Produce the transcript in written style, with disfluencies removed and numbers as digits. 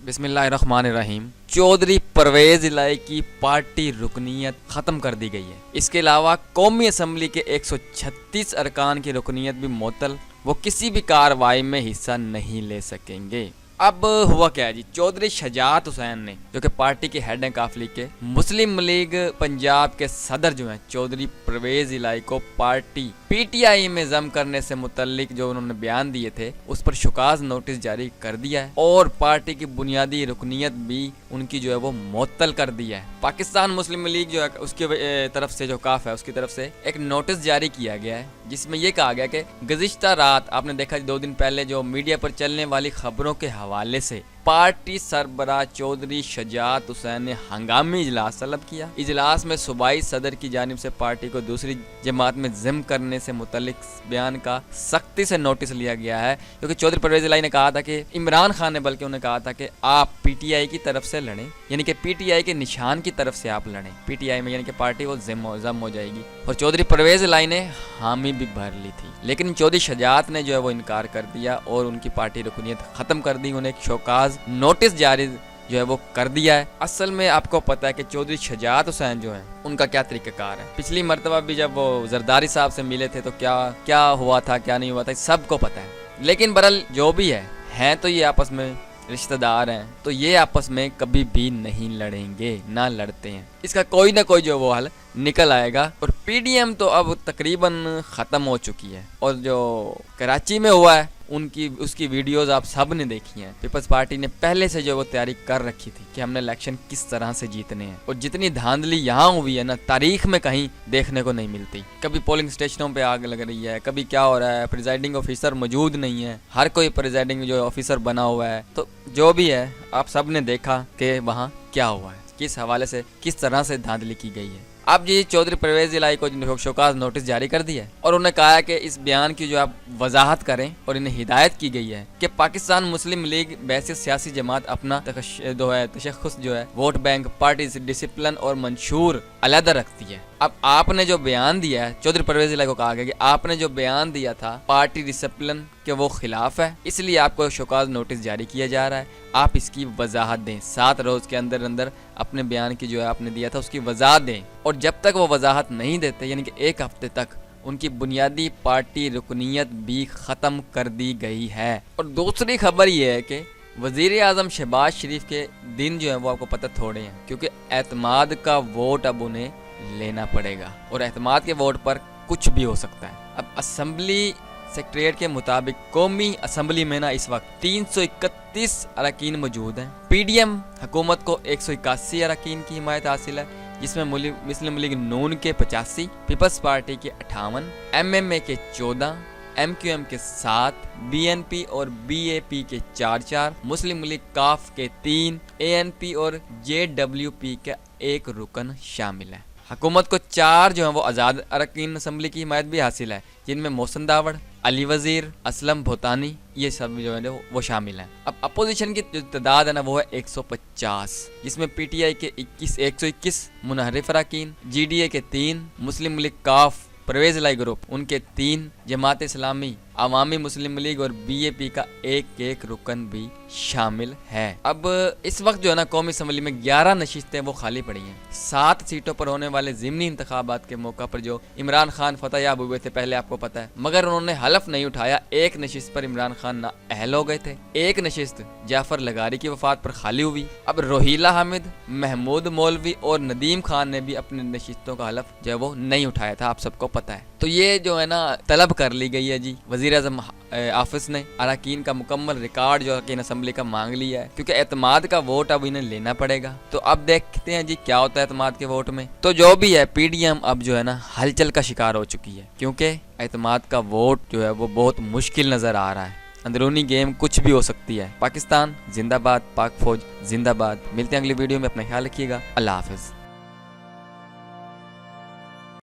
بسم اللہ الرحمن الرحیم۔ چودھری پرویز الہی کی پارٹی رکنیت ختم کر دی گئی ہے۔ اس کے علاوہ قومی اسمبلی کے 136 ارکان کی رکنیت بھی معطل، وہ کسی بھی کارروائی میں حصہ نہیں لے سکیں گے۔ اب ہوا کیا ہے جی، چودھری شجاعت حسین نے جو کہ پارٹی کے ہیڈ ہیں کاف لیگ کے، مسلم لیگ پنجاب کے صدر جو ہیں چودھری پرویز الہی کو پارٹی پی ٹی آئی میں ضم کرنے سے متعلق جو انہوں نے بیان دیے تھے اس پر شکاز نوٹس جاری کر دیا ہے اور پارٹی کی بنیادی رکنیت بھی ان کی جو ہے وہ معطل کر دیا ہے۔ پاکستان مسلم لیگ جو ہے اس کی طرف سے جو کاف ہے اس کی طرف سے ایک نوٹس جاری کیا گیا ہے جس میں یہ کہا گیا کہ گزشتہ رات آپ نے دیکھا 2 دن پہلے جو میڈیا پر چلنے والی خبروں کے حوالے سے پارٹی سربراہ چودھری شجاعت حسین نے ہنگامی اجلاس طلب کیا۔ اجلاس میں صوبائی صدر کی جانب سے پارٹی کو دوسری جماعت میں ضم کرنے سے متعلق بیان کا سختی سے نوٹس لیا گیا ہے، کیونکہ چودھری پرویز الہی نے کہا تھا کہ عمران خان نے بلکہ انہیں کہا تھا کہ آپ پی ٹی آئی کی طرف سے لڑیں، یعنی کہ پی ٹی آئی کے نشان کی طرف سے آپ لڑیں، پی ٹی آئی میں یعنی کہ پارٹی وہ ضم ہو جائے گی، اور چودھری پرویز الہی نے حامی بھی بھر لی تھی، لیکن چودھری شجاعت نے جو ہے وہ انکار کر دیا اور ان کی پارٹی رکنیت ختم کر دی، انہیں ایک شوکاز نوٹس جاری جو ہے وہ کر دیا ہے۔ اصل میں آپ کو پتا ہے کہ چودھری شجاعت حسین جو ہیں ان کا کیا طریقہ کار ہے۔ پچھلی مرتبہ بھی جب وہ زرداری صاحب سے ملے تھے تو کیا ہوا تھا کیا نہیں ہوا تھا سب کو پتا ہے، لیکن برحال جو بھی ہے تو یہ آپس میں رشتہ دار ہیں، تو یہ آپس میں کبھی بھی نہیں لڑیں گے، نہ لڑتے ہیں، اس کا کوئی نہ کوئی جو وہ حل نکل آئے گا۔ اور پی ڈی ایم تو اب تقریباً ختم ہو چکی ہے، اور جو کراچی میں ہوا ہے اس کی ویڈیوز آپ سب نے دیکھی ہیں۔ پیپلز پارٹی نے پہلے سے جو وہ تیاری کر رکھی تھی کہ ہم نے الیکشن کس طرح سے جیتنے ہیں، اور جتنی دھاندلی یہاں ہوئی ہے نا تاریخ میں کہیں دیکھنے کو نہیں ملتی۔ کبھی پولنگ سٹیشنوں پہ آگ لگ رہی ہے، کبھی کیا ہو رہا ہے، پریزائڈنگ آفیسر موجود نہیں ہے، ہر کوئی پریزائڈنگ جو آفیسر بنا ہوا ہے، تو جو بھی ہے آپ سب نے دیکھا کہ وہاں کیا ہوا ہے، کس حوالے سے کس طرح سے دھاندلی کی گئی ہے۔ اب جی چودھری پرویز الہی کو شوکاز نوٹس جاری کر دیا ہے اور انہوں نے کہا ہے کہ اس بیان کی جو آپ وضاحت کریں، اور انہیں ہدایت کی گئی ہے کہ پاکستان مسلم لیگ بحیثیت سیاسی جماعت اپنا تشخص جو ہے ووٹ بینک، پارٹی ڈسپلن اور منشور علیحدہ رکھتی ہے۔ اب آپ نے جو بیان دیا ہے، چودھری پرویز الہی کو کہا گیا کہ آپ نے جو بیان دیا تھا پارٹی ڈسپلن کے وہ خلاف ہے، اس لیے آپ کو شوکاز نوٹس جاری کیا جا رہا ہے، آپ اس کی وضاحت دیں، 7 روز کے اندر اپنے بیان کی جو ہے آپ نے دیا تھا اس کی وضاحت دیں، اور جب تک وہ وضاحت نہیں دیتے یعنی کہ 1 ہفتے تک ان کی بنیادی پارٹی رکنیت بھی ختم کر دی گئی ہے۔ اور دوسری خبر یہ ہے کہ وزیر اعظم شہباز شریف کے دن جو ہیں وہ آپ کو پتہ تھوڑے ہیں، کیونکہ اعتماد کا ووٹ اب انہیں لینا پڑے گا، اور اعتماد کے ووٹ پر کچھ بھی ہو سکتا ہے۔ اب اسمبلی سیکریٹریٹ کے مطابق قومی اسمبلی میں نا اس وقت 331 اراکین موجود ہیں۔ پی ڈی ایم حکومت کو 181 اراکین کی حمایت حاصل ہے، جس میں مسلم لیگ نون کے 85، پیپلز پارٹی کے 58، ایم ایم اے کے 14، ایم کیو ایم کے 7، بی این پی اور بی اے پی کے 4، مسلم لیگ کاف کے 3، اے این پی اور جے ڈبلیو پی کا 1 رکن شامل ہے۔ حکومت کو 4 جو ہیں وہ آزاد اراکین اسمبلی کی حمایت بھی حاصل ہے، جن میں محسن داوڑ، علی وزیر، اسلم بھوتانی، یہ سب جو ہے وہ شامل ہیں۔ اب اپوزیشن کی جو تعداد ہے نا وہ ہے 150، جس میں پی ٹی آئی کے 121 منحرف اراکین، جی ڈی اے کے 3، مسلم لیگ کاف پرویز الہی گروپ ان کے 3، جماعت اسلامی، عوامی مسلم لیگ اور بی اے پی کا 1 رکن بھی شامل ہے۔ اب اس وقت جو ہے نا قومی اسمبلی میں 11 نشستیں وہ خالی پڑی ہیں۔ 7 سیٹوں پر ہونے والے ضمنی انتخابات کے موقع پر جو عمران خان فتح یاب ہوئے تھے پہلے آپ کو پتا ہے، مگر انہوں نے حلف نہیں اٹھایا، 1 نشست پر عمران خان نااہل ہو گئے تھے، 1 نشست جعفر لغاری کی وفات پر خالی ہوئی۔ اب روہیلہ حامد، محمود مولوی اور ندیم خان نے بھی اپنی نشستوں کا حلف جو ہے وہ نہیں اٹھایا تھا، آپ سب کو پتا ہے۔ تو یہ جو ہے نا طلب کر لی گئی ہے جی، وزیر اعظم آفس نے اراکین کا مکمل ریکارڈ جو اراکین اسمبلی کا مانگ لیا ہے، کیونکہ اعتماد کا ووٹ اب انہیں لینا پڑے گا۔ تو اب دیکھتے ہیں جی کیا ہوتا ہے اعتماد کے ووٹ میں۔ تو جو بھی ہے پی ڈی ایم اب جو ہے نا ہلچل کا شکار ہو چکی ہے، کیونکہ اعتماد کا ووٹ جو ہے وہ بہت مشکل نظر آ رہا ہے، اندرونی گیم کچھ بھی ہو سکتی ہے۔ پاکستان زندہ باد، پاک فوج زندہ باد۔ ملتے ہیں اگلی ویڈیو میں، اپنا خیال رکھیے گا، اللہ حافظ۔